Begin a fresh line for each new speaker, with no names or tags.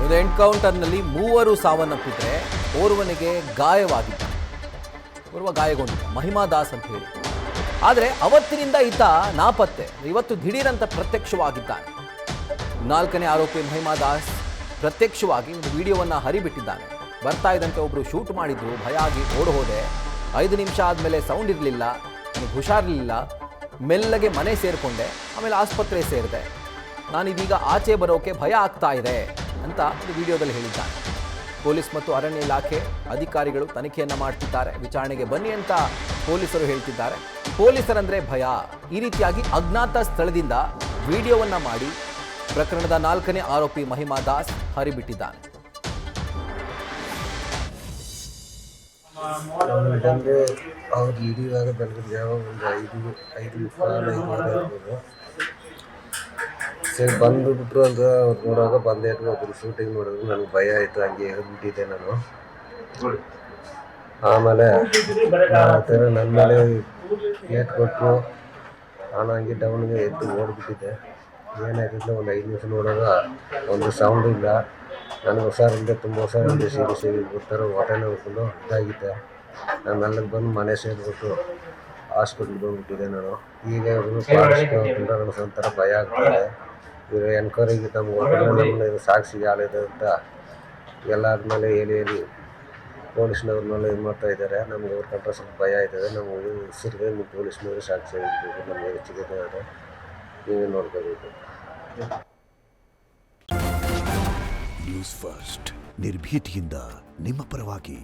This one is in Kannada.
ಒಂದು ಎನ್ಕೌಂಟರ್ನಲ್ಲಿ 3 ಸಾವನ್ನಪ್ಪಿದ್ರೆ ಓರ್ವನಿಗೆ ಗಾಯವಾಗಿದ್ದ, ಓರ್ವ ಗಾಯಗೊಂಡಿದ್ದ, ಮಹಿಮಾ ದಾಸ್ ಅಂತ ಹೇಳಿ. ಆದರೆ ಅವತ್ತಿನಿಂದ ಈತ ನಾಪತ್ತೆ. ಇವತ್ತು ದಿಢೀರಂತ ಪ್ರತ್ಯಕ್ಷವಾಗಿದ್ದಾನೆ. 4ನೇ ಆರೋಪಿ ಮಹಿಮಾ ದಾಸ್ ಪ್ರತ್ಯಕ್ಷವಾಗಿ ಒಂದು ವಿಡಿಯೋವನ್ನು ಹರಿಬಿಟ್ಟಿದ್ದಾನೆ. ಬರ್ತಾ ಇದ್ದಂತೆ ಒಬ್ಬರು ಶೂಟ್ ಮಾಡಿದ್ರು, ಭಯ ಆಗಿ ಓಡ್ ಹೋದೆ. 5 ನಿಮಿಷ ಆದಮೇಲೆ ಸೌಂಡ್ ಇರಲಿಲ್ಲ, ನನಗೆ ಹುಷಾರಿರಲಿಲ್ಲ, ಮೆಲ್ಲಗೆ ಮನೆ ಸೇರಿಕೊಂಡೆ, ಆಮೇಲೆ ಆಸ್ಪತ್ರೆ ಸೇರಿದೆ. ನಾನಿದೀಗ ಆಚೆ ಬರೋಕೆ ಭಯ ಆಗ್ತಾ ಇದೆ ಅಂತ ಒಂದು ವಿಡಿಯೋದಲ್ಲಿ ಹೇಳಿದ್ದಾನೆ. ಪೊಲೀಸ್ ಮತ್ತು ಅರಣ್ಯ ಇಲಾಖೆ ಅಧಿಕಾರಿಗಳು ತನಿಖೆಯನ್ನು ಮಾಡ್ತಿದ್ದಾರೆ. ವಿಚಾರಣೆಗೆ ಬನ್ನಿ ಅಂತ ಪೊಲೀಸರು ಹೇಳ್ತಿದ್ದಾರೆ. ಪೊಲೀಸರಂದ್ರೆ ಭಯ. ಈ ರೀತಿಯಾಗಿ ಅಜ್ಞಾತ ಸ್ಥಳದಿಂದ ವಿಡಿಯೋವನ್ನು ಮಾಡಿ ಪ್ರಕರಣದ 4ನೇ ಆರೋಪಿ ಮಹಿಮಾ ದಾಸ್ ಹರಿಬಿಟ್ಟಿದ್ದಾನೆ.
ಬಂದು ಅವ್ರು ಹಿಡಿಯುವಾಗ ಬೆಳಗ್ಗೆ ಜಾವ ಒಂದು 5:45 ಸರಿ ಬಂದುಬಿಟ್ರು ಅಂತ ಅವ್ರು ನೋಡುವಾಗ ಬಂದೇ ಇದ್ರು. ಒಬ್ಬರು ಶೂಟಿಂಗ್ ನೋಡಿದ್ರು, ನನಗೆ ಭಯ ಆಯಿತು, ಹಂಗೆ ಹೇಳ್ಬಿಟ್ಟಿದ್ದೆ ನಾನು. ಆಮೇಲೆ ಆ ಥರ ನನ್ನ ಮೇಲೆ ಏಟ್ ಕೊಟ್ಟರು. ನಾನು ಹಂಗೆ ಡೌನ್ಗೆ ಎದ್ದು ಓಡ್ಬಿಟ್ಟಿದ್ದೆ. ಏನಾಯ್ತಿಲ್ಲ, ಒಂದು 5 ನಿಮಿಷ ನೋಡುವಾಗ ಒಂದು ಸೌಂಡ್ ಇಲ್ಲ. ನನಗೆ ಹುಷಾರಿಲ್ಲದೆ, ತುಂಬ ಹುಷಾರಿಲ್ಲದೆ ಸೀರಿಯಸ್ ಬರ್ತಾರೆ, ಹೊಟ್ಟೆ ನೋಡ್ಕೊಂಡು ಇದಾಗಿದ್ದೆ. ನಾನು ಮೆಲ್ಲಗೆ ಬಂದು ಮನೆ ಸೇರಿಬಿಟ್ಟು ಹಾಸ್ಪಿಟ್ಲಿಗೆ ಬಂದುಬಿಟ್ಟಿದ್ದೆ ನಾನು. ಈಗ ಇವ್ರನ್ನ ಪಾಲಿಸ್ಕೊಂಡ್ರೆ ನನಗೆ ಒಂಥರ ಭಯ ಆಗ್ತದೆ. ಇವರು ಎನ್ಕ್ವೈರಿಗೆ ನಮ್ಗೆ ನಮ್ಮನ್ನ ಇದು ಸಾಕ್ಷಿಗೆ ಆಳಿದೆ ಅಂತ ಎಲ್ಲಾದ್ಮೇಲೆ ಹೇಳಿ ಪೊಲೀಸ್ನವ್ರನ್ನೆಲ್ಲ ಇದು ಮಾಡ್ತಾ ಇದ್ದಾರೆ. ನಮ್ಗೆ ಅವ್ರ ಕಂಡ್ರೆ ಸ್ವಲ್ಪ ಭಯ ಆಯ್ತದೆ. ನಮಗೆ ಹೆಸರಿಗೆ ನೀವು ಪೊಲೀಸ್ನವರು ಸಾಕ್ಷಿ ಆಗಿರ್ಬೇಕು, ನಮಗೆ ಹೆಚ್ಚಿಗೆ ಇದೆ, ನೀವೇ ನೋಡ್ಕೋಬೇಕು.
ನ್ಯೂಸ್ ಫಸ್ಟ್ ನಿರ್ಭೀತಿಯಿಂದ ನಿಮ್ಮ ಪರವಾಗಿ.